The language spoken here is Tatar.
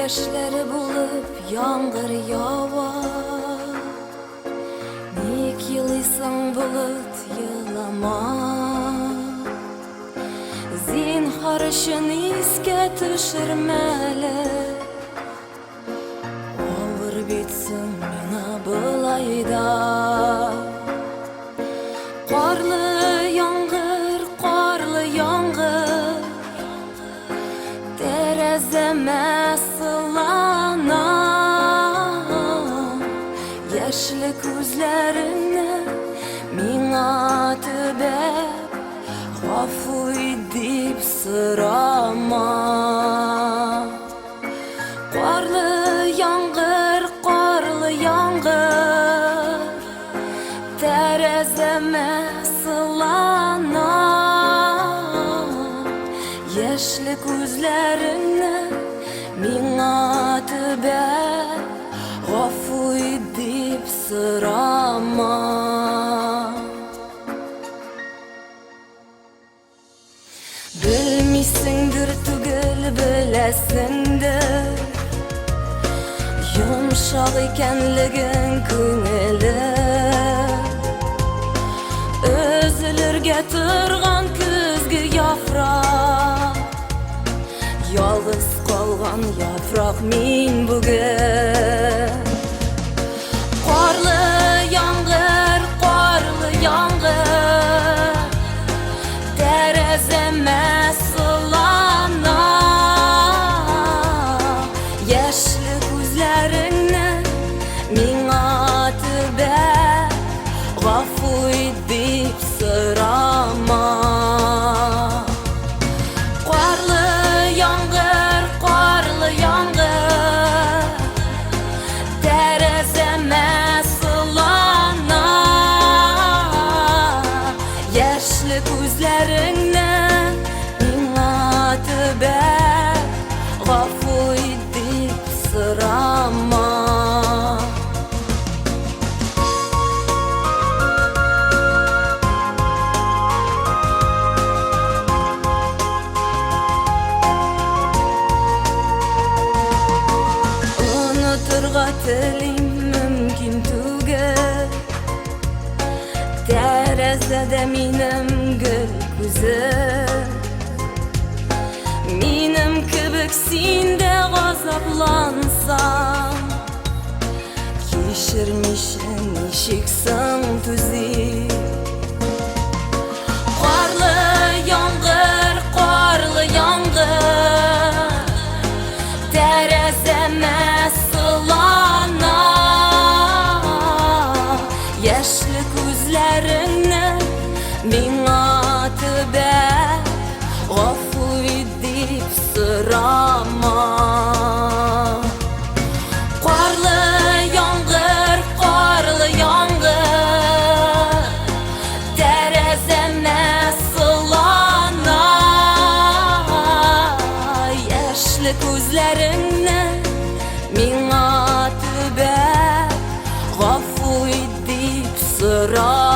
Yaşları bulup yağmur yağar, nik yılıysan bulut yılama. Zinhar işin iske düşürmeli, olur bitsin bana bulayda. Qarlı yağmur, terezeme sılana. Yaşlı gözlerini mina tübep gafu edip sırama. Qarlı yağmur, terezeme sılana. Yaşlı gözlerini mina tübep gafu edip sırama. Bilmişsindir tügül bilesindir, yumşak ekenligin köngeli. Özülürge turgan küzgü yaprak, yalnız kalgan yaprak min bugün. Qarlı yağmur, terezeme sılana. Yaşlı gözlerini mina tübep gafu edip sırama. Qarlı yağmur, terezeme sılana. Yaşlı gözlerini mina tübep gafu edip sırama. Unuturga tilim mümkün tügel, terezede minim gül güzel. Minim kibik sinde gazaplansan, kişirmişin işiksin tüzi. Qarlı yağmur, terezeme sılana. Yaşlı gözlerini mina tübep gafu edip sırama. Qarlı yağmur, terezeme sılana. Yaşlı gözlerini mina tübep gafu edip sırama.